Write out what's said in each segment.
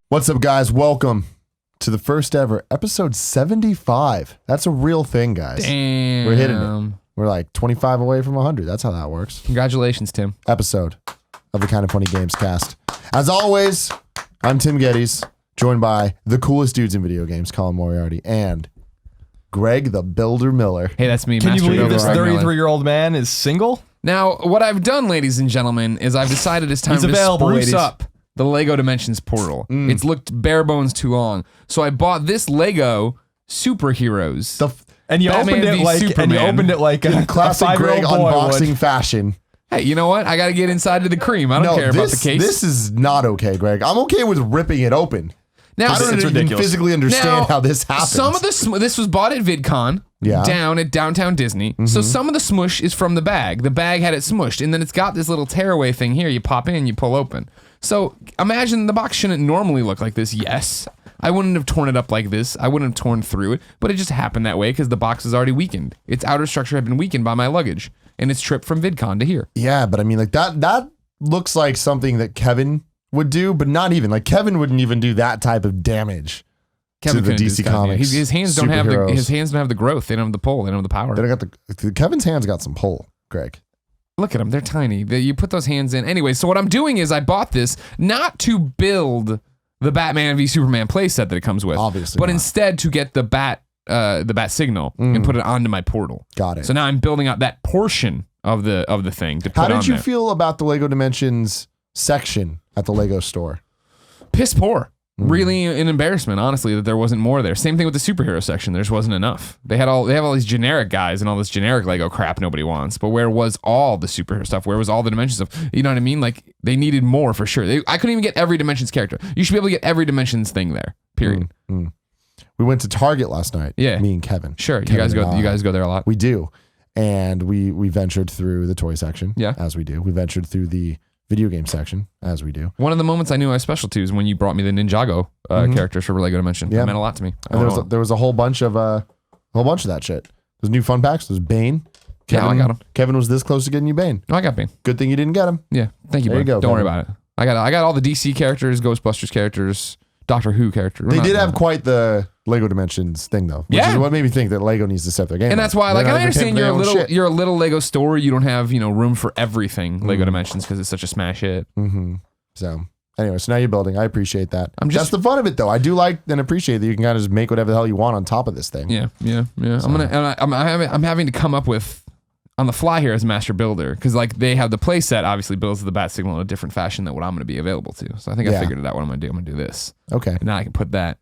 What's up, guys? Welcome to the first ever episode 75. That's a real thing, guys. Damn. We're hitting it. We're like 25 away from 100. That's how that works. Congratulations, Tim. Episode of the Kind of Funny Gamescast. As always, I'm Tim Gettys, joined by the coolest dudes in video games, Colin Moriarty, and Greg the Builder Miller. Hey, that's me. Can you Master believe Builder this Greg Miller. 33-year-old man is single? Now, what I've done, ladies and gentlemen, is I've decided it's time He's to available, spruce ladies. up the Lego Dimensions portal. It's looked bare bones too long. So I bought this Lego superheroes. And you Batman opened it v like Superman. a Classic 5-year-old Greg boy unboxing would. fashion. Hey, you know what? I got to get inside to the cream. I don't care about the case. This is not okay, Greg. I'm okay with ripping it open. Now, I don't it's even ridiculous. physically understand how this happens. Some of the this was bought at VidCon down at downtown Disney. So some of the smush is from the bag. The bag had it smushed, and then it's got this little tearaway thing here. You pop in, you pull open. So imagine the box shouldn't normally look like this. Yes, I wouldn't have torn it up like this. I wouldn't have torn through it, but it just happened that way because the box is already weakened. Its outer structure had been weakened by my luggage, and it's tripped from VidCon to here. Yeah, but I mean, like that looks like something that Kevin would do, but not even. Like Kevin wouldn't even do that type of damage to the couldn't do DC stuff, yeah. Comics. His hands don't have the superheroes. growth. They don't have the pull. They don't have the power. They don't got Kevin's hands got some pull, Greg. Look at them. They're tiny. You put those hands in. Anyway, so what I'm doing is I bought this not to build the Batman v Superman playset that it comes with. Obviously but not. instead to get the bat signal and put it onto my portal. Got it. So now I'm building out that portion of the thing to put on How did you there. feel about the Lego Dimensions section at the Lego store? Piss poor. Really an embarrassment, honestly, that there wasn't more there. Same thing with the superhero section. There just wasn't enough. They have all these generic guys and all this generic Lego crap nobody wants. But where was all the superhero stuff? Where was all the Dimensions stuff? You know what I mean? Like they needed more for sure. I couldn't even get every Dimensions character. You should be able to get every Dimensions thing there. Period. We went to Target last night. Yeah. Me and Kevin. Sure. Kevin You guys and I. You guys go there a lot. We do. And we ventured through the toy section. Yeah. As we do. We ventured through the video game section, as we do. One of the moments I knew I was special to is when you brought me the Ninjago characters for Lego Dimension. Yeah. That meant a lot to me. And there was a whole bunch of that shit. There's new fun packs. There's Bane. Yeah, I got him. Kevin was this close to getting you Bane. No, I got Bane. Good thing you didn't get him. Yeah. Thank you, There you bud. go, Don't worry Kevin. about it. I got all the DC characters, Ghostbusters characters, Doctor Who characters. They did have quite the Lego Dimensions thing though, which is what made me think that Lego needs to step their game And up. that's why, They're like, not I even paying understand for their own shit. you're a little Lego store. You don't have, room for everything Lego Dimensions because it's such a smash hit. So anyway, so now you're building. I appreciate that. I'm just- That's the fun of it though. I do like and appreciate that you can kind of just make whatever the hell you want on top of this thing. Yeah. I'm having to come up with on the fly here as master builder because like they have the play set obviously builds the bat signal in a different fashion than what I'm going to be available to. So I think I Yeah. figured it out. What I'm going to do. I'm going to do this. Okay. And now I can put that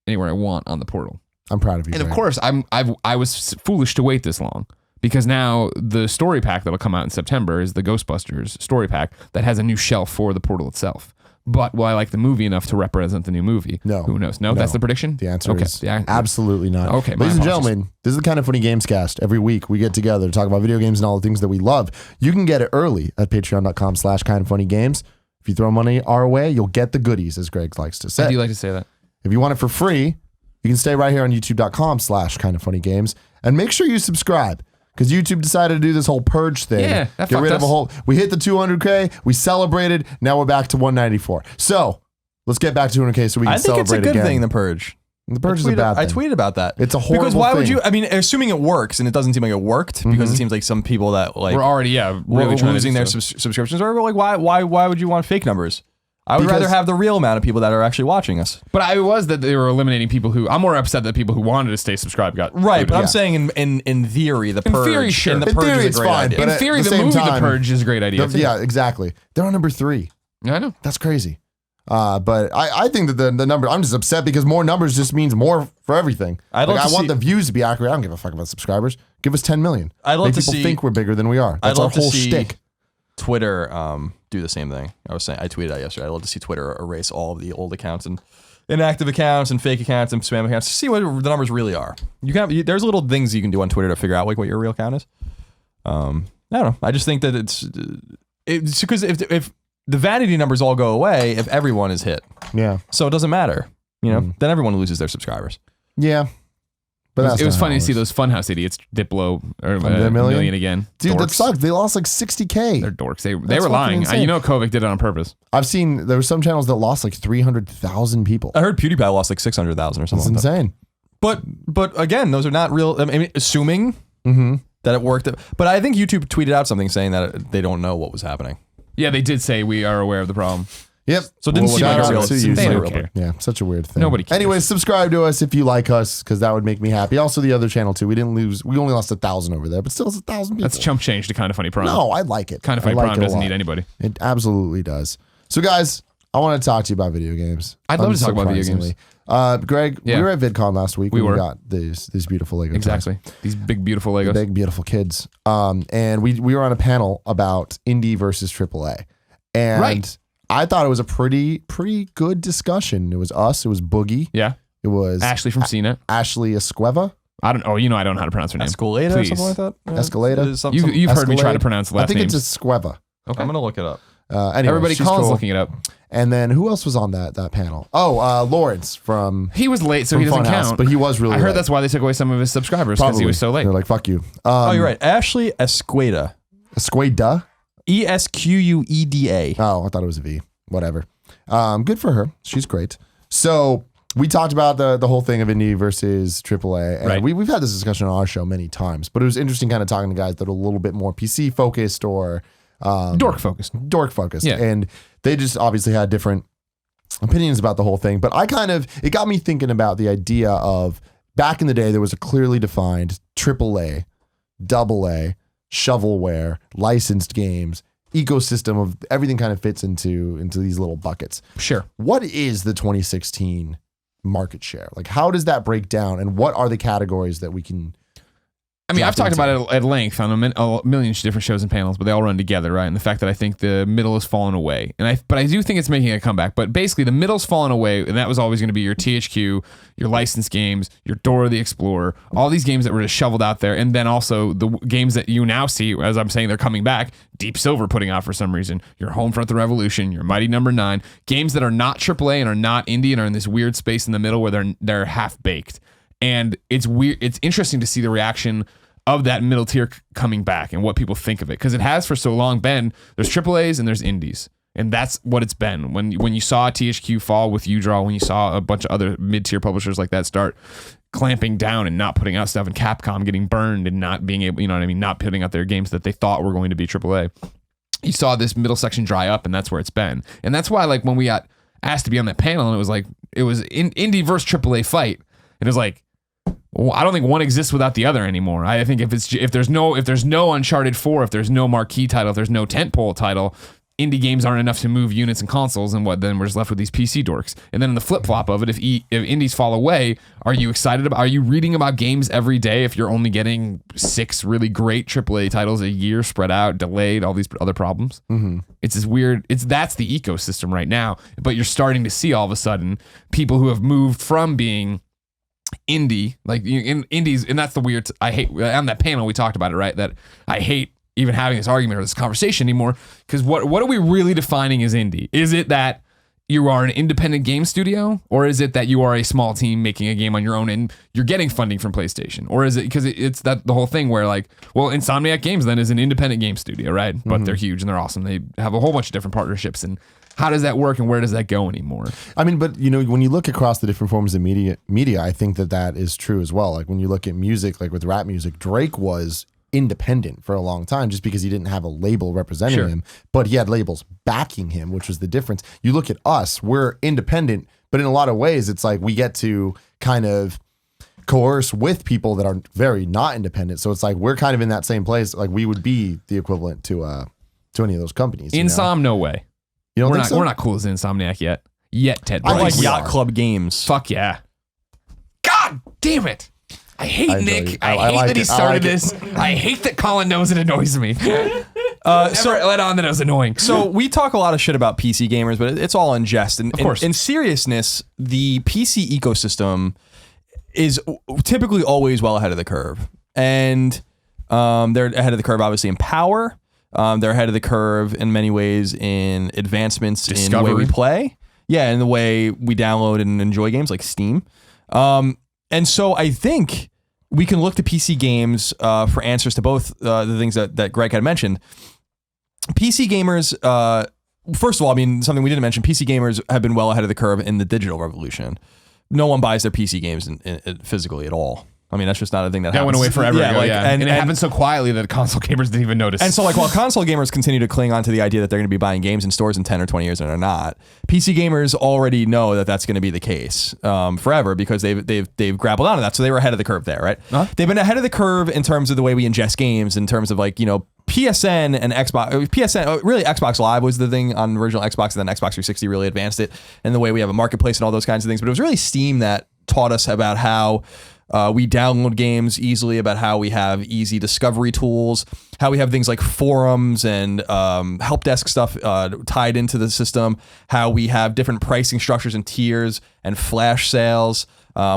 anywhere I want on the portal. I'm proud of you. And of Greg. course, I was foolish to wait this long because now the story pack that'll come out in September is the Ghostbusters story pack that has a new shelf for the portal itself. But will I like the movie enough to represent the new movie? No. Who knows? No, that's the prediction? The answer okay. is absolutely not. Okay, my ladies and apologies. gentlemen, this is the Kind of Funny Gamescast. Every week we get together to talk about video games and all the things that we love. You can get it early at patreon.com/kindoffunnygames. If you throw money our way, you'll get the goodies, as Greg likes to say. I do like to say that. If you want it for free, you can stay right here on youtube.com/kindoffunnygames and make sure you subscribe because YouTube decided to do this whole purge thing. Yeah, that Get rid fucked of a us. whole. We hit the 200K. We celebrated. Now we're back to 194. So let's get back to 200K so we can I think celebrate it's a good again. thing, the purge. The purge is a bad I thing. tweeted about that. It's a horrible Because why would thing. you, I mean, assuming it works, and it doesn't seem like it worked, because it seems like some people that like We're already, were really trying losing to their do stuff. subscriptions, or like why would you want fake numbers? I would Because- rather have the real amount of people that are actually watching us. But I was that they were eliminating people who, I'm more upset that people who wanted to stay subscribed got Right, booted. but I'm saying in theory, the purge. theory, sure. In the In purge theory, is it's a great fine, idea. but In at theory, the the same movie time- The Purge is a great idea. too. Yeah, exactly. They're on number 3. I know. That's crazy. But I think that the number, I'm just upset because more numbers just means more for everything. I'd love I to want see- the views to be accurate. I don't give a fuck about subscribers. Give us 10 million. I'd love Make to people see- think we're bigger than we are. That's I'd our love to whole see shtick. Twitter do the same thing. I tweeted that yesterday. I'd love to see Twitter erase all of the old accounts and inactive accounts and fake accounts and spam accounts to see what the numbers really are. There's little things you can do on Twitter to figure out like what your real count is. I don't know. I just think that it's because if the vanity numbers all go away, if everyone is hit, Yeah. so it doesn't matter. Then everyone loses their subscribers. Yeah. But it was funny to see those Funhouse idiots dip below or their million again. Dude, dorks. that sucks. They lost like 60K. They're dorks. They were lying. insane. Kovic did it on purpose. I've seen there were some channels that lost like 300,000 people. I heard PewDiePie lost like 600,000 or something. That's like insane. But again, those are not real. I mean, assuming that it worked. But I think YouTube tweeted out something saying that they don't know what was happening. Yeah, they did say we are aware of the problem. Yep. So it didn't seem like a real. They don't care. Yeah, such a weird thing. Nobody cares. Anyways, subscribe to us if you like us, because that would make me happy. Also, the other channel too. We only lost 1,000 over there, but still it's 1,000 people. That's chump change to Kind of Funny Prom. No, I like it. Kind of Funny Prom doesn't need anybody. It absolutely does. So, guys, I want to talk to you about video games. I'd love to talk about video games. Greg, we were at VidCon last week. We got these beautiful Lego Exactly. toys. These big, beautiful Legos. Big, beautiful kids. And we were on a panel about indie versus AAA. And Right. I thought it was a pretty good discussion. It was us. It was Boogie. Yeah. It was Ashley from CNET. Ashley Esqueva. I don't know how to pronounce her name. Escalada or Please. something like that. Yeah. Escalada? You've heard me try to Escalade. pronounce the last I think names. it's Esqueva. Okay. I'm gonna look it up. Anyway, Everybody, she's Colin's cool. looking it up. And then who else was on that panel? Oh, Lawrence from He was late, so from he doesn't Funhouse, count. but he was really I heard late. that's why they took away some of his subscribers, because he was so late. They're like, fuck you. Oh, you're right. Ashley Esqueda. Esqueda? ESQUEDA. Oh, I thought it was a V. Whatever. Good for her. She's great. So we talked about the whole thing of indie versus AAA. And Right. we've had this discussion on our show many times, but it was interesting kind of talking to guys that are a little bit more PC focused or Dork focused. Yeah. And they just obviously had different opinions about the whole thing. But it got me thinking about the idea of back in the day, there was a clearly defined AAA, AA, shovelware, licensed games, ecosystem of everything kind of fits into these little buckets. Sure. What is the 2016 market share? Like, how does that break down, and what are the categories that we can? I mean, I've talked about it at length on a million different shows and panels, but they all run together, right? And the fact that I think the middle has fallen away, but I do think it's making a comeback. But basically, the middle's fallen away, and that was always going to be your THQ, your licensed games, your Dora the Explorer, all these games that were just shoveled out there, and then also the games that you now see, as I'm saying, they're coming back. Deep Silver putting out for some reason, your Homefront: The Revolution, your Mighty Number 9, games that are not AAA and are not indie and are in this weird space in the middle where they're half baked. And it's weird. It's interesting to see the reaction of that middle tier coming back and what people think of it, because it has for so long been there's AAAs and there's indies, and that's what it's been. When you saw THQ fall with UDraw, when you saw a bunch of other mid-tier publishers like that start clamping down and not putting out stuff, and Capcom getting burned and not being able, not putting out their games that they thought were going to be AAA, you saw this middle section dry up, and that's where it's been. And that's why, like, when we got asked to be on that panel, and it was indie versus AAA fight, it was like, well, I don't think one exists without the other anymore. I think if there's no Uncharted 4, if there's no marquee title, if there's no tentpole title, indie games aren't enough to move units and consoles, and then we're just left with these PC dorks. And then in the flip flop of it, if indies fall away, are you reading about games every day if you're only getting 6 really great AAA titles a year spread out, delayed, all these other problems? Mm-hmm. It's this weird. That's the ecosystem right now. But you're starting to see all of a sudden people who have moved from being indie, like in indies, and that's the weird. I hate on that panel we talked about it, right? That I hate even having this argument or this conversation anymore, because what are we really defining as indie? Is it that you are an independent game studio, or is it that you are a small team making a game on your own and you're getting funding from PlayStation, or is it because it's that the whole thing where, like, well, Insomniac Games then is an independent game studio, right? But they're huge and they're awesome. They have a whole bunch of different partnerships, and how does that work and where does that go anymore? I mean, but when you look across the different forms of media, I think that is true as well. Like when you look at music, like with rap music, Drake was independent for a long time just because he didn't have a label representing him, but he had labels backing him, which was the difference. You look at us, we're independent, but in a lot of ways, it's like we get to kind of coerce with people that are very not independent. So it's like we're kind of in that same place. Like we would be the equivalent to any of those companies. Insom, no way. You don't think so? We're not cool as Insomniac yet, Ted. I like Bryce. Yacht Club Games. Fuck yeah. God damn it. I hate Nick. I hate like that he it. started this. I hate that Colin knows it annoys me. So let on that it was annoying. So we talk a lot of shit about PC gamers, but it's all in jest. And of course. In seriousness, the PC ecosystem is typically always well ahead of the curve. And they're ahead of the curve, obviously, in power. They're ahead of the curve in many ways in advancements in the way we play. Yeah, in the way we download and enjoy games like Steam. And so I think we can look to PC games for answers to both the things that Greg had mentioned. PC gamers, first of all, I mean, something we didn't mention, PC gamers have been well ahead of the curve in the digital revolution. No one buys their PC games in physically at all. I mean, that's just not a thing that happens. That went away forever ago, And it happened so quietly that console gamers didn't even notice. And so, like, while console gamers continue to cling on to the idea that they're going to be buying games in stores in 10 or 20 years and they're not, PC gamers already know that that's going to be the case forever because they've grappled onto that. So they were ahead of the curve there, right? Huh? They've been ahead of the curve in terms of the way we ingest games, in terms of, like, you know, PSN and Xbox, really Xbox Live was the thing on original Xbox, and then Xbox 360 really advanced it, and the way we have a marketplace and all those kinds of things. But it was really Steam that taught us about how we download games easily, about how we have easy discovery tools, how we have things like forums and help desk stuff tied into the system, how we have different pricing structures and tiers and flash sales,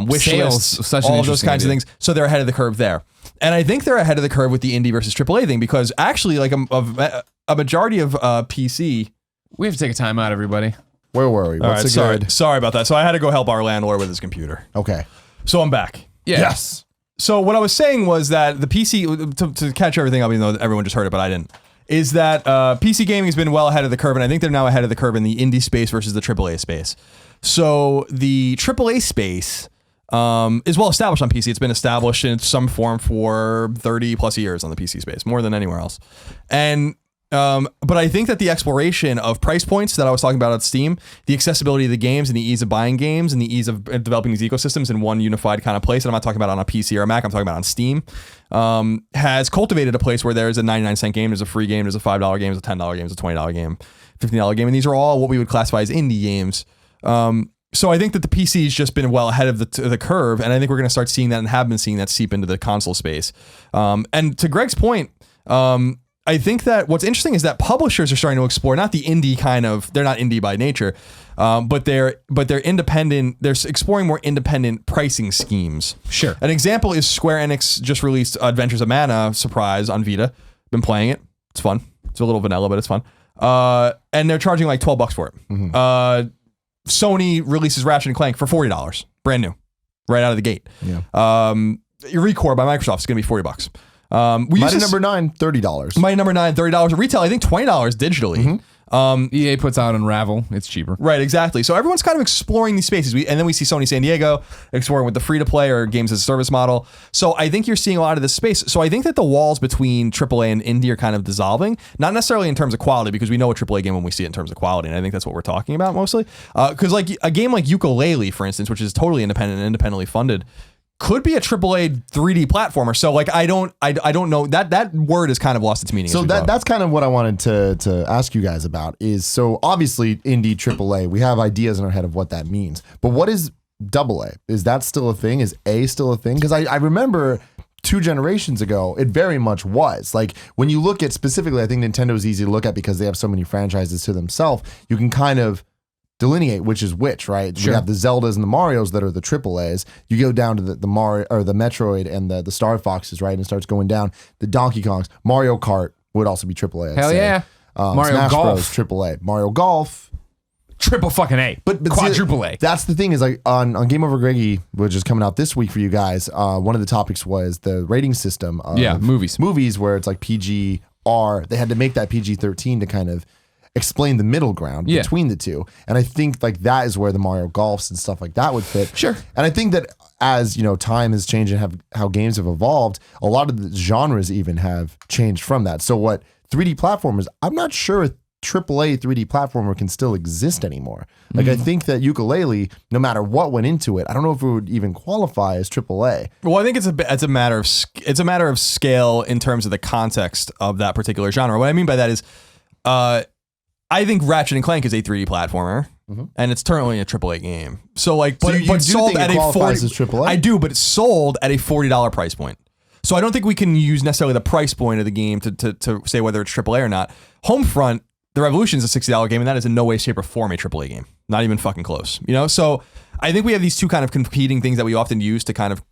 wish lists, all of those kinds of things. So they're ahead of the curve there. And I think they're ahead of the curve with the indie versus AAA thing because actually, like a majority of PC. We have to take a time out, everybody. Where were we? What's Sorry about that. So I had to go help our landlord with his computer. Okay. So I'm back. Yeah. Yes. So what I was saying was that the PC, to catch everything up, even though everyone just heard it, but I didn't, is that PC gaming has been well ahead of the curve, and I think they're now ahead of the curve in the indie space versus the AAA space. So the AAA space is well established on PC. It's been established in some form for 30 plus years on the PC space, more than anywhere else. And but I think that the exploration of price points that I was talking about on Steam, the accessibility of the games and the ease of buying games and the ease of developing these ecosystems in one unified kind of place, and I'm not talking about on a PC or a Mac, I'm talking about on Steam, has cultivated a place where there's a 99-cent game, there's a free game, there's a $5 game, there's a $10 game, there's a $20 game, $15 game, and these are all what we would classify as indie games. So I think that the PC has just been well ahead of the curve, and I think we're going to start seeing that and have been seeing that seep into the console space. And to Greg's point, I think that what's interesting is that publishers are starting to explore not the indie kind of, they're not indie by nature, but they're independent. They're exploring more independent pricing schemes. Sure. An example is Square Enix just released Adventures of Mana, surprise, on Vita. Been playing it. It's fun. It's a little vanilla, but it's fun. And they're charging like $12 for it. Mm-hmm. Sony releases Ratchet and Clank for $40, brand new, right out of the gate. Yeah. Recore by Microsoft is going to be $40. Mighty number 9, $30. Mighty number 9, $30 at retail. I think $20 digitally. Mm-hmm. EA puts out Unravel. It's cheaper. Right, exactly. So everyone's kind of exploring these spaces. And then we see Sony San Diego exploring with the free-to-play or games as a service model. So I think you're seeing a lot of this space. So I think that the walls between AAA and indie are kind of dissolving. Not necessarily in terms of quality, because we know a AAA game when we see it in terms of quality. And I think that's what we're talking about mostly. Because like a game like Yooka-Laylee, for instance, which is totally independent and independently funded, could be a AAA 3D platformer. So like I don't know, that word has kind of lost its meaning. So that's kind of what I wanted to ask you guys about is, so obviously indie AAA, we have ideas in our head of what that means, but what is AA? Is that still a thing? Is A still a thing? Because I remember 2 generations ago, it very much was. Like when you look at specifically, I think Nintendo is easy to look at because they have so many franchises to themselves. You can kind of delineate which is which, right? Sure. We have the Zeldas and the Marios that are the AAAs. You go down to the Mario or the Metroid and the Star Foxes, right? And it starts going down. The Donkey Kongs, Mario Kart would also be AAA. Hell yeah. Mario Smash Golf. Bros, AAA. Mario Golf. Triple fucking A. But quadruple A. That's the thing is like on Game Over Greggy, which is coming out this week for you guys, one of the topics was the rating system of movies where it's like PG, R. They had to make that PG-13 to kind of explain the middle ground between the two. And I think like that is where the Mario Golfs and stuff like that would fit. Sure. And I think that as you know, time has changed and how games have evolved, a lot of the genres even have changed from that. So what 3D platformers, I'm not sure if AAA 3D platformer can still exist anymore. Like I think that Yooka-Laylee, no matter what went into it, I don't know if it would even qualify as AAA. Well, I think it's a matter of scale in terms of the context of that particular genre. What I mean by that is, I think Ratchet and Clank is a 3D platformer, and it's currently a AAA game. So like, but sold at a $40. I do, but it's sold at a $40 price point. So I don't think we can use necessarily the price point of the game to say whether it's AAA or not. Homefront, The Revolution is a $60 game, and that is in no way, shape, or form a AAA game. Not even fucking close. You know, so I think we have these two kind of competing things that we often use to kind of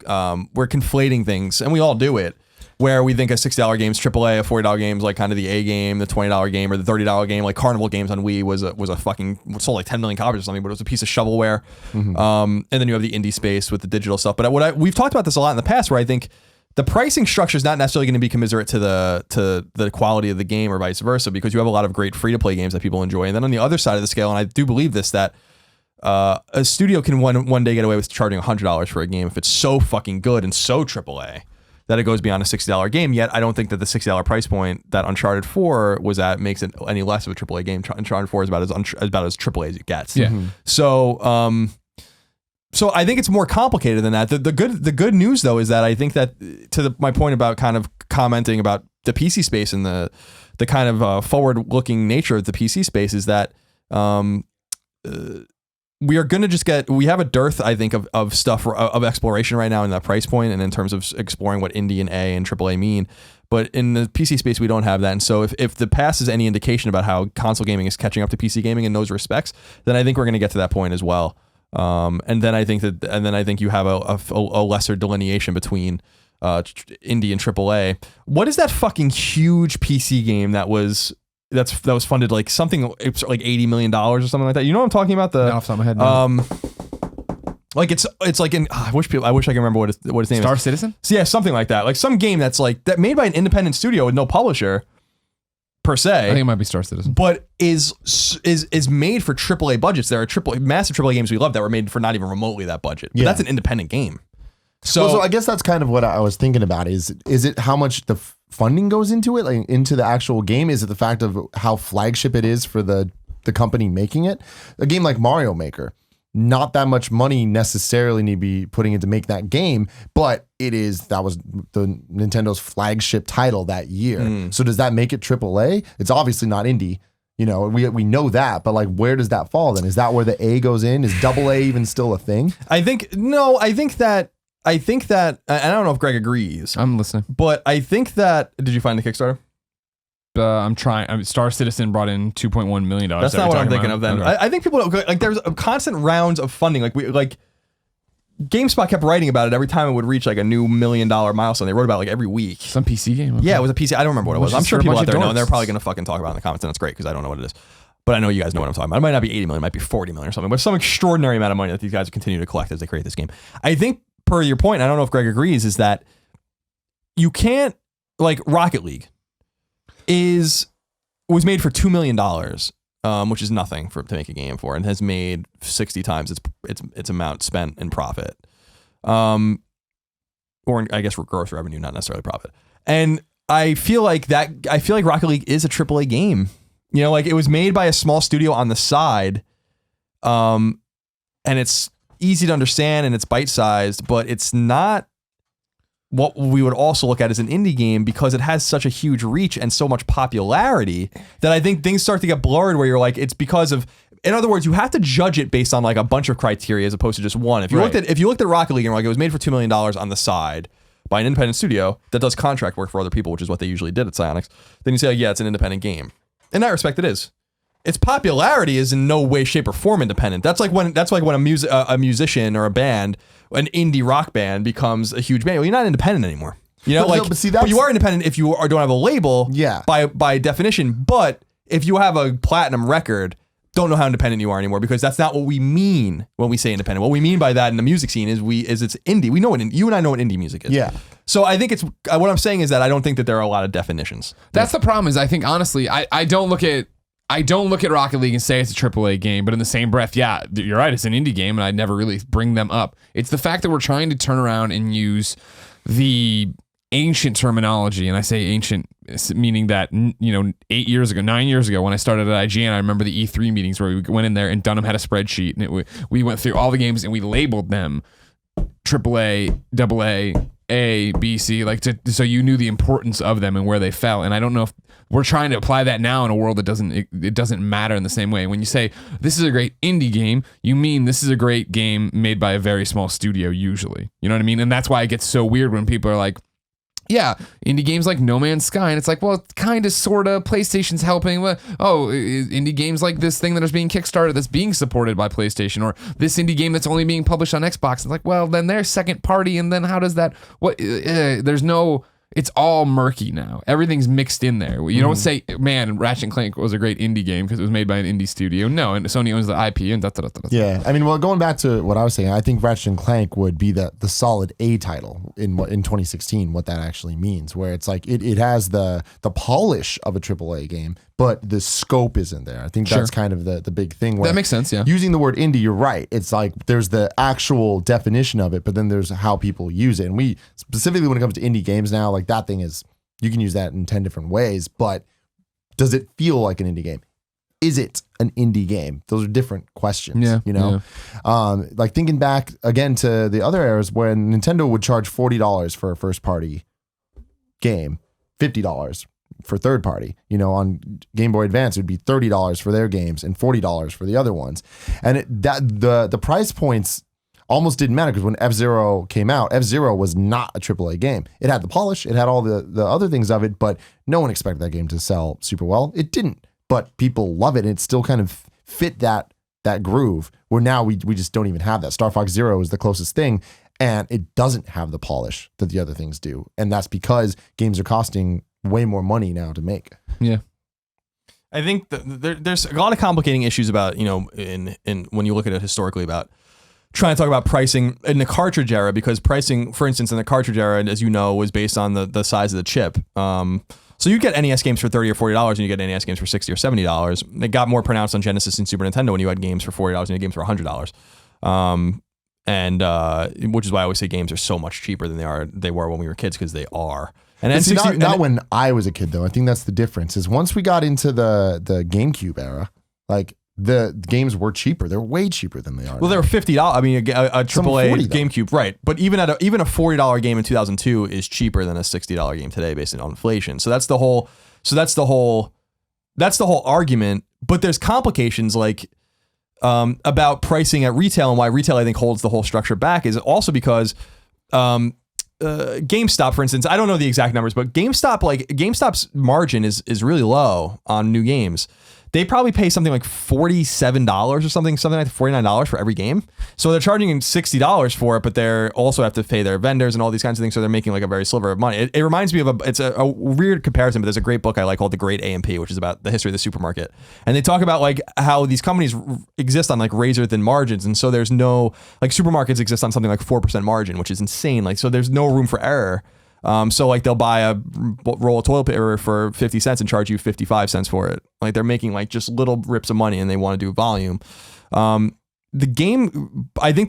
we're conflating things, and we all do it. where we think a $60 game's AAA, a $40 game's like kind of the A game, the $20 game, or the $30 game, like Carnival Games on Wii was a fucking sold like 10 million copies or something, but it was a piece of shovelware. And then you have the indie space with the digital stuff. But we've talked about this a lot in the past, where I think the pricing structure is not necessarily going to be commiserate to the quality of the game or vice versa, because you have a lot of great free-to-play games that people enjoy. And then on the other side of the scale, and I do believe this, that a studio can one day get away with charging $100 for a game if it's so fucking good and so AAA that it goes beyond a $60 game. Yet I don't think that the $60 price point that Uncharted 4 was at makes it any less of a AAA game. Uncharted 4 is about as AAA as it gets. Yeah. So I think it's more complicated than that. The good news though is that I think that, to my point about kind of commenting about the PC space and the kind of forward-looking nature of the PC space, is that we are going to we have a dearth, I think, of stuff, of exploration right now in that price point, and in terms of exploring what indie and A and AAA mean. But in the PC space, we don't have that. And so if the past is any indication about how console gaming is catching up to PC gaming in those respects, then I think we're going to get to that point as well. And then I think you have a lesser delineation between indie and AAA. What is that fucking huge PC game that was funded like something, it's like $80 million or something like that? You know what I'm talking about? Not off the top of my head. No. Like it's like I wish I can remember what his name is. Star Citizen? So yeah, something like that. Like some game that's like that made by an independent studio with no publisher per se. I think it might be Star Citizen. But is made for AAA budgets. There are massive AAA games we love that were made for not even remotely that budget. But that's an independent game. So I guess that's kind of what I was thinking about. Is it how much the funding goes into it, like into the actual game? Is it the fact of how flagship it is for the company making it? A game like Mario Maker, not that much money necessarily need to be putting in to make that game, but that was the Nintendo's flagship title that year. So does that make it AAA? It's obviously not indie. You know, we know that, but like, where does that fall then? Is that where the A goes in? Is AA even still a thing? I think that, and I don't know if Greg agrees. I'm listening. But I think that, did you find the Kickstarter? I'm trying. Star Citizen brought in $2.1 million. That's not what I'm thinking of then. Okay. I think people, like, there's constant rounds of funding. Like GameSpot kept writing about it every time it would reach like a new $1 million milestone. They wrote about it like every week. Some PC game? Okay. Yeah, it was a PC. I don't remember what it was. I'm sure people out there know, and they're probably going to fucking talk about it in the comments, and that's great because I don't know what it is. But I know you guys know what I'm talking about. It might not be 80 million, it might be 40 million or something, but some extraordinary amount of money that these guys continue to collect as they create this game. I think, per your point, I don't know if Greg agrees, is that you can't, like, Rocket League was made for $2 million, which is nothing to make a game for, and has made 60 times its amount spent in profit, or I guess gross revenue, not necessarily profit. And I feel like Rocket League is a AAA game. You know, like, it was made by a small studio on the side, and it's easy to understand and it's bite-sized, but it's not what we would also look at as an indie game, because it has such a huge reach and so much popularity that I think things start to get blurred, where you're like, it's because of, in other words, you have to judge it based on like a bunch of criteria as opposed to just one. If you looked at Rocket League and like, it was made for $2 million on the side by an independent studio that does contract work for other people, which is what they usually did at Psyonix, then you say, yeah, it's an independent game. In that respect, it is. Its popularity is in no way, shape, or form independent. That's like when a musician or a band, an indie rock band, becomes a huge band. Well, you're not independent anymore. You know, but you are independent if you don't have a label. Yeah. By definition. But if you have a platinum record, don't know how independent you are anymore, because that's not what we mean when we say independent. What we mean by that in the music scene is it's indie. We know what you and I know what indie music is. Yeah. So I think what I'm saying is that I don't think that there are a lot of definitions. That's the problem. Is I think honestly, I don't look at Rocket League and say it's a AAA game, but in the same breath, yeah, you're right, it's an indie game, and I'd never really bring them up. It's the fact that we're trying to turn around and use the ancient terminology, and I say ancient meaning that, 9 years ago when I started at IGN, I remember the E3 meetings where we went in there and Dunham had a spreadsheet, and we went through all the games and we labeled them AAA, AA, A, B, C, so you knew the importance of them and where they fell. And I don't know if we're trying to apply that now in a world that doesn't matter in the same way. When you say this is a great indie game, you mean this is a great game made by a very small studio usually. You know what I mean? And that's why it gets so weird when people are like, yeah, indie games like No Man's Sky, and it's like, well, it's kind of, sort of, PlayStation's helping. Indie games like this thing that is being kickstarted that's being supported by PlayStation, or this indie game that's only being published on Xbox. It's like, well, then they're second party, and then how does that? There's no it's all murky now. Everything's mixed in there. You don't say, man, Ratchet and Clank was a great indie game because it was made by an indie studio. No, and Sony owns the IP and Yeah, I mean, well, going back to what I was saying, I think Ratchet and Clank would be the solid A title in 2016, what that actually means, where it's like it has the polish of a AAA game, but the scope isn't there. I think that's kind of the big thing. Where that makes sense, yeah. Using the word indie, you're right. It's like there's the actual definition of it, but then there's how people use it. And we, specifically when it comes to indie games now, like that thing is, you can use that in 10 different ways, but does it feel like an indie game? Is it an indie game? Those are different questions, you know? Yeah. Like thinking back again to the other eras when Nintendo would charge $40 for a first party game, $50 for third party, you know, on Game Boy Advance, it would be $30 for their games and $40 for the other ones. And the price points almost didn't matter because when F-Zero came out, F-Zero was not a AAA game. It had the polish, it had all the other things of it, but no one expected that game to sell super well. It didn't, but people love it. And it still kind of fit that groove where now we just don't even have that. Star Fox Zero is the closest thing, and it doesn't have the polish that the other things do. And that's because games are costing way more money now to make. Yeah. I think there's a lot of complicating issues about, you know, in when you look at it historically about trying to talk about pricing in the cartridge era, because pricing, for instance, in the cartridge era, as you know, was based on the size of the chip. So you get NES games for $30 or $40 and you get NES games for $60 or $70. It got more pronounced on Genesis and Super Nintendo when you had games for $40 and you had games for $100. And which is why I always say games are so much cheaper than they were when we were kids, because they are. And then not when I was a kid though. I think that's the difference. Is once we got into the GameCube era, like the games were cheaper. They're way cheaper than they are. Well, now. they were $50. I mean, a AAA GameCube, right? But even a $40 game in 2002 is cheaper than a $60 game today, based on inflation. So that's the whole argument. But there's complications like about pricing at retail, and why retail I think holds the whole structure back is also because GameStop, for instance, I don't know the exact numbers, but GameStop's margin is really low on new games. They probably pay something like $47 or something like $49 for every game. So they're charging $60 for it, but they also have to pay their vendors and all these kinds of things. So they're making like a very sliver of money. It reminds me of it's a weird comparison, but there's a great book I like called The Great A&P, which is about the history of the supermarket. And they talk about like how these companies exist on like razor thin margins. And so there's no, like supermarkets exist on something like 4% margin, which is insane. Like, so there's no room for error. So like they'll buy a roll of toilet paper for 50 cents and charge you 55 cents for it. Like they're making like just little rips of money and they want to do volume. The game, I think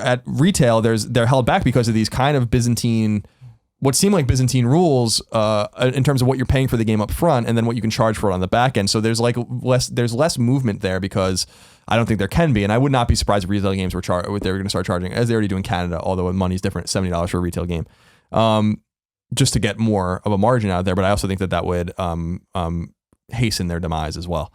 at retail, they're held back because of these kind of Byzantine, what seem like Byzantine rules, in terms of what you're paying for the game up front and then what you can charge for it on the back end. So there's less movement there because I don't think there can be. And I would not be surprised if retail games they were going to start charging, as they already do in Canada, although money's different, $70 for a retail game. Just to get more of a margin out there, but I also think that would hasten their demise as well.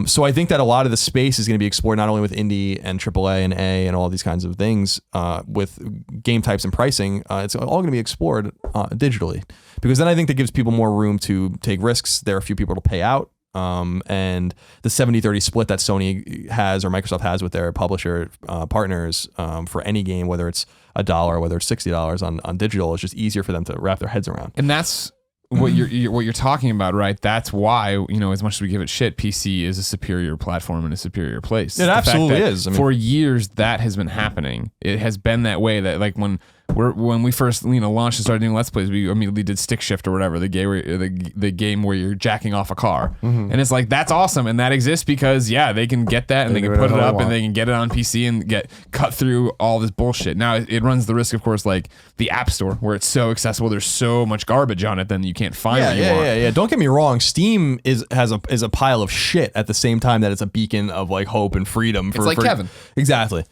So I think that a lot of the space is going to be explored not only with indie and AAA and A and all these kinds of things, with game types and pricing. It's all going to be explored digitally, because then I think that gives people more room to take risks. There are a few people to pay out. And the 70-30 split that Sony has or Microsoft has with their publisher partners for any game, whether it's $1 or whether it's $60 on digital, is just easier for them to wrap their heads around. And that's what you're talking about, right? That's why, you know, as much as we give it shit, PC is a superior platform and a superior place. It absolutely is. I mean, for years that has been happening. It has been that way. That like when we first launched and started doing Let's Plays, we immediately did Stick Shift or whatever, the game where you're jacking off a car, and it's like that's awesome, and that exists because they can get that and they can put it up and they can get it on PC and get cut through all this bullshit. Now it runs the risk, of course, like the App Store where it's so accessible, there's so much garbage on it, then you can't find what you want. Yeah. Don't get me wrong, Steam is a pile of shit at the same time that it's a beacon of like hope and freedom. It's like Kevin. Exactly.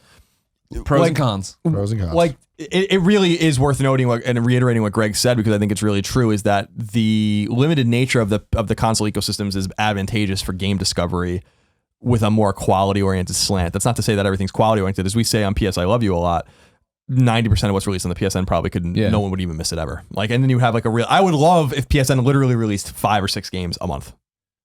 Pros and cons. Like it really is worth noting and reiterating what Greg said, because I think it's really true, is that the limited nature of the console ecosystems is advantageous for game discovery with a more quality oriented slant. That's not to say that everything's quality oriented. As we say on PS I Love You a lot, 90% of what's released on the PSN probably no one would even miss it ever. Like, and then you have like I would love if PSN literally released 5 or 6 games a month,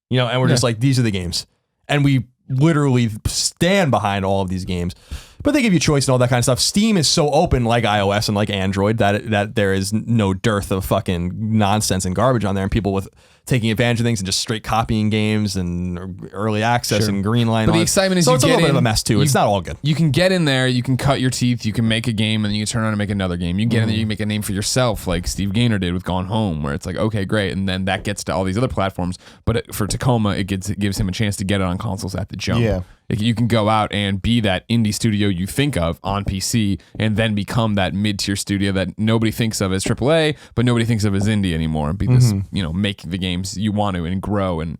and we're just like, these are the games, and we literally stand behind all of these games. But they give you choice and all that kind of stuff. Steam is so open, like iOS and like Android, that there is no dearth of fucking nonsense and garbage on there, and people with taking advantage of things and just straight copying games and early access and green line. But the excitement is so you it's a get little bit in, of a mess too. It's not all good. You can get in there, you can cut your teeth, you can make a game, and then you can turn around and make another game. You can get in there, you can make a name for yourself, like Steve Gaynor did with Gone Home, where it's like, okay, great, and then that gets to all these other platforms. But for Tacoma, it gives him a chance to get it on consoles at the jump. Yeah. You can go out and be that indie studio you think of on PC, and then become that mid-tier studio that nobody thinks of as AAA, but nobody thinks of as indie anymore. And be this, make the games you want to and grow and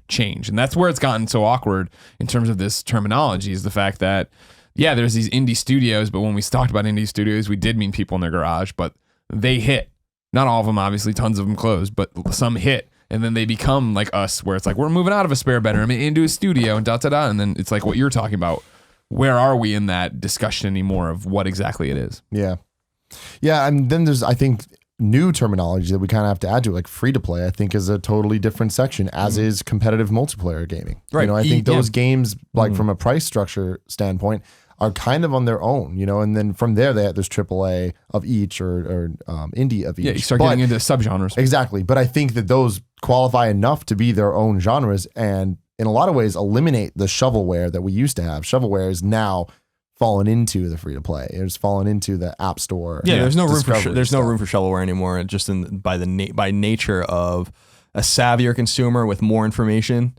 change. And that's where it's gotten so awkward in terms of this terminology, is the fact that there's these indie studios, but when we talked about indie studios, we did mean people in their garage, but they hit. Not all of them, obviously, tons of them closed, but some hit. And then they become like us, where it's like, we're moving out of a spare bedroom into a studio and And then it's like what you're talking about. Where are we in that discussion anymore of what exactly it is? Yeah. Yeah. And then there's, I think, new terminology that we kind of have to add to, like free to play, I think is a totally different section, as is competitive multiplayer gaming. Right. I think those games, like from a price structure standpoint, are kind of on their own, and then from there's AAA of each or indie of each. Yeah, you start getting into subgenres. Exactly. But I think that those qualify enough to be their own genres, and in a lot of ways eliminate the shovelware that we used to have. Shovelware is now fallen into the free to play. It's fallen into the app store. Yeah, there's no room for shovelware anymore. Just by nature of a savvier consumer with more information.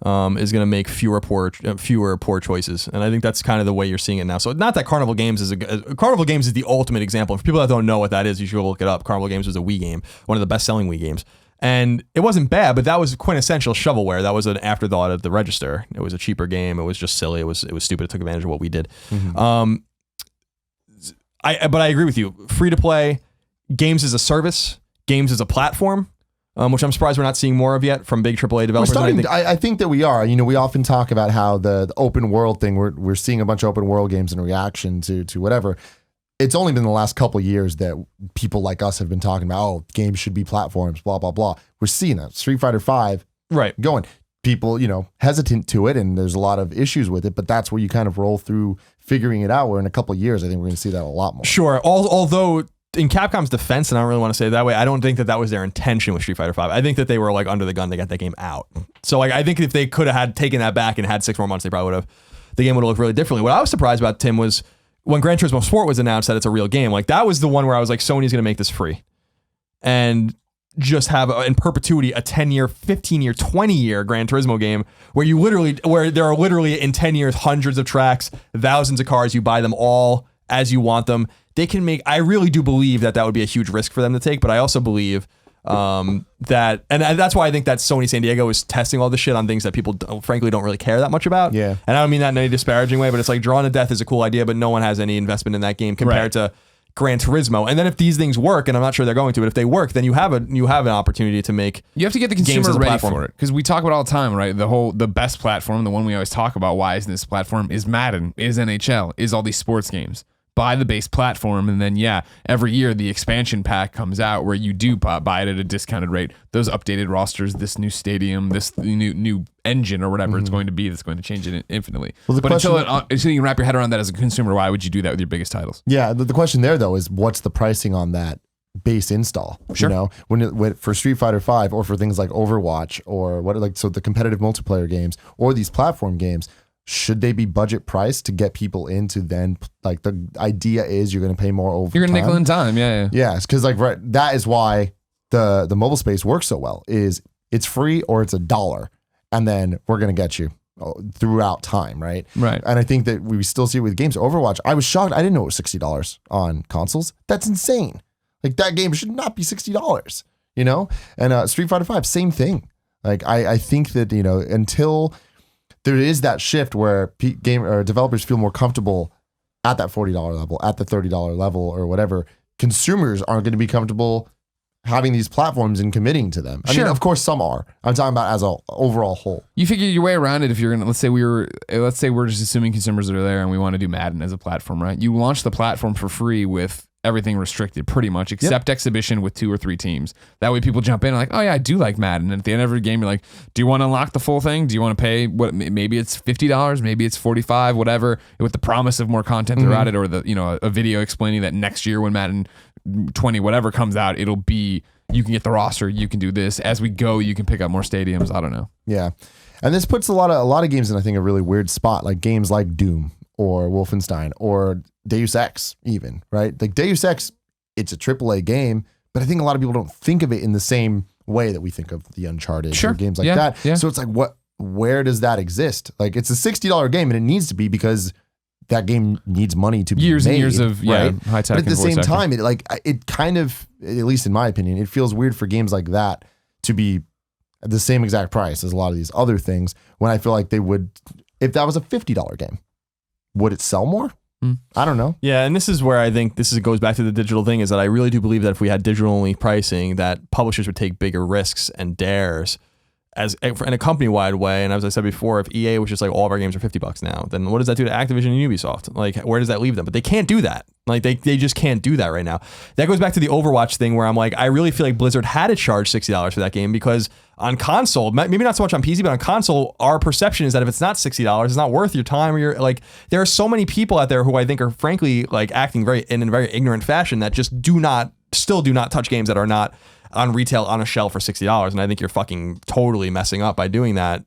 Is going to make fewer poor choices, and I think that's kind of the way you're seeing it now. So, not that Carnival Games is Carnival Games is the ultimate example. For people that don't know what that is, you should go look it up. Carnival Games was a Wii game, one of the best-selling Wii games, and it wasn't bad, but that was quintessential shovelware. That was an afterthought of the Register. It was a cheaper game. It was just silly. It was stupid. It took advantage of what we did. But I agree with you. Free to play, games as a service, games as a platform. Which I'm surprised we're not seeing more of yet from big AAA developers. I think that we are. We often talk about how the open world thing, we're seeing a bunch of open world games in reaction to whatever. It's only been the last couple of years that people like us have been talking about, games should be platforms, blah, blah, blah. We're seeing that. Street Fighter V going. People, hesitant to it, and there's a lot of issues with it, but that's where you kind of roll through figuring it out, where in a couple of years, I think we're going to see that a lot more. Sure. Although, in Capcom's defense, and I don't really want to say it that way, I don't think that was their intention with Street Fighter V. I think that they were like under the gun to get that game out. So I think if they could have taken that back and had 6 more months, they probably would have. The game would have looked really differently. What I was surprised about, Tim, was when Gran Turismo Sport was announced that it's a real game. Like, that was the one where I was like, Sony's going to make this free and just have in perpetuity a 10-year, 15-year, 20-year Gran Turismo game where there are literally in 10 years hundreds of tracks, thousands of cars. You buy them all as you want them. They can make. I really do believe that would be a huge risk for them to take, but I also believe that, and that's why I think that Sony San Diego is testing all this shit on things that people frankly don't really care that much about. Yeah. And I don't mean that in any disparaging way, but it's like Drawn to Death is a cool idea, but no one has any investment in that game compared to Gran Turismo. And then if these things work, and I'm not sure they're going to, but if they work, then you have an opportunity to make. You have to get the consumer ready for it, because we talk about it all the time, right? The best platform, the one we always talk about, why isn't this platform, is Madden, is NHL, is all these sports games. Buy the base platform, and then every year the expansion pack comes out where you do buy it at a discounted rate. Those updated rosters, this new stadium, this new engine or whatever it's going to be, that's going to change it infinitely. Well, but until you can wrap your head around that as a consumer, why would you do that with your biggest titles? Yeah, the question there though is, what's the pricing on that base install? Sure. When for Street Fighter V, or for things like Overwatch, or the competitive multiplayer games or these platform games. Should they be budget priced to get people into then, like, the idea is you're going to pay more over You're going to nickel and dime, yeah. Yes, because that is why the mobile space works so well, is it's free or it's $1, and then we're going to get you throughout time, right? Right. And I think that we still see it with games. Overwatch, I was shocked. I didn't know it was $60 on consoles. That's insane. Like, that game should not be $60, And Street Fighter V, same thing. Like, I think that, until there is that shift where developers feel more comfortable at that $40 level, at the $30 level, or whatever, consumers aren't going to be comfortable having these platforms and committing to them. I mean, of course, some are. I'm talking about as an overall whole. You figure your way around it if you're going to, let's say we're just assuming consumers are there and we want to do Madden as a platform, right? You launch the platform for free with everything restricted pretty much, except exhibition with 2 or 3 teams. That way people jump in and like, oh yeah, I do like Madden. And at the end of every game, you're like, do you want to unlock the full thing? Do you want to pay what? Maybe it's $50, maybe it's $45, whatever, with the promise of more content throughout it, or a video explaining that next year when Madden 20 whatever comes out, it'll be, you can get the roster, you can do this as we go, you can pick up more stadiums. I don't know. Yeah. And this puts a lot of games in, I think, a really weird spot, like games like Doom or Wolfenstein or Deus Ex even, right? Like Deus Ex, it's a AAA game, but I think a lot of people don't think of it in the same way that we think of the Uncharted or games like that. Yeah. So it's like, where does that exist? Like it's a $60 game and it needs to be because that game needs money to be years made, and years of right? high tech. But at the same time, it kind of, at least in my opinion, it feels weird for games like that to be the same exact price as a lot of these other things, when I feel like they would, if that was a $50 game, would it sell more? I don't know. Yeah, and this is where I think goes back to the digital thing, is that I really do believe that if we had digital only pricing, that publishers would take bigger risks and dares as in a company-wide way. And as I said before, if EA was just like, all of our games are $50 now, then what does that do to Activision and Ubisoft? Like, where does that leave them? But they can't do that. Like, they just can't do that right now. That goes back to the Overwatch thing, where I'm like, I really feel like Blizzard had to charge $60 for that game, because on console, maybe not so much on PC, but on console, our perception is that if it's not $60, it's not worth your time. Or you're like, there are so many people out there who I think are frankly like acting in a very ignorant fashion that just still do not touch games that are not on retail on a shelf for $60. And I think you're fucking totally messing up by doing that.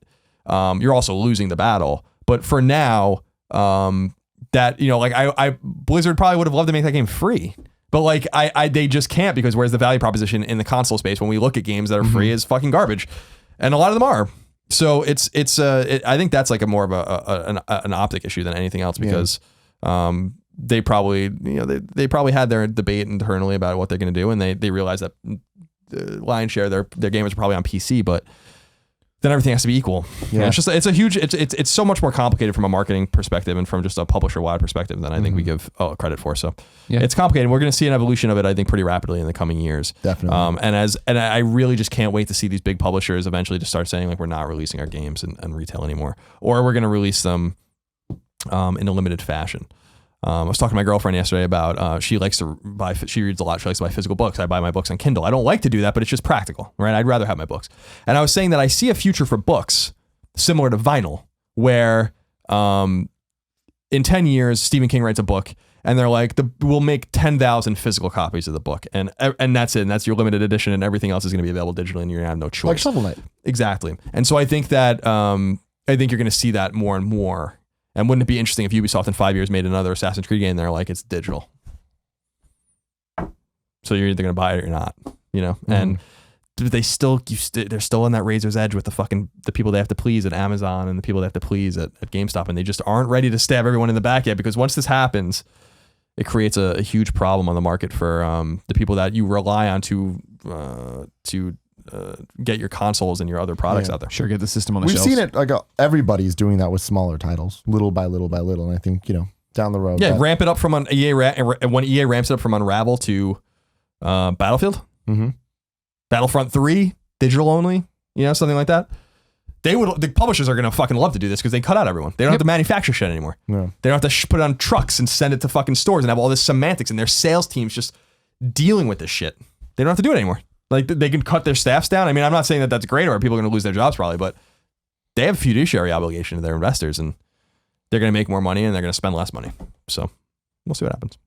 You're also losing the battle. But for now, that, like Blizzard probably would have loved to make that game free. But like they just can't, because where's the value proposition in the console space when we look at games that are free is fucking garbage, and a lot of them are. So I think that's like a more of an optic issue than anything else, because they probably they probably had their debate internally about what they're going to do, and they realized that the lion's share of their gamers are probably on PC, but then everything has to be equal. Yeah. It's so much more complicated from a marketing perspective and from just a publisher wide perspective than I think we give credit for. So it's complicated. We're going to see an evolution of it, I think, pretty rapidly in the coming years. Definitely. And I really just can't wait to see these big publishers eventually just start saying, like, we're not releasing our games in retail anymore, or we're going to release them in a limited fashion. I was talking to my girlfriend yesterday about she reads a lot. She likes to buy physical books. I buy my books on Kindle. I don't like to do that, but it's just practical, right? I'd rather have my books. And I was saying that I see a future for books similar to vinyl, where in 10 years, Stephen King writes a book, and they're like, we'll make 10,000 physical copies of the book, and that's it. And that's your limited edition, and everything else is going to be available digitally, and you're going to have no choice. Like Shovel Knight. Exactly. And so I think that you're going to see that more and more. And wouldn't it be interesting if Ubisoft in 5 years made another Assassin's Creed game and they're like, it's digital, so you're either going to buy it or you're not, And they're still on that razor's edge with the people they have to please at Amazon and the people they have to please at GameStop, and they just aren't ready to stab everyone in the back yet, because once this happens, it creates a huge problem on the market for the people that you rely on to get your consoles and your other products out there. Sure, get the system on the We've shelves. seen it, like everybody's doing that with smaller titles, little by little by little. And I think, down the road. Yeah, ramp it up from when EA ramps it up from Unravel to Battlefield, Battlefront 3, digital only, something like that. The publishers are going to fucking love to do this, because they cut out everyone. They don't have to manufacture shit anymore. No. They don't have to put it on trucks and send it to fucking stores and have all this semantics and their sales teams just dealing with this shit. They don't have to do it anymore. Like, they can cut their staffs down. I mean, I'm not saying that that's great, or people are going to lose their jobs probably, but they have a fiduciary obligation to their investors, and they're going to make more money and they're going to spend less money. So we'll see what happens.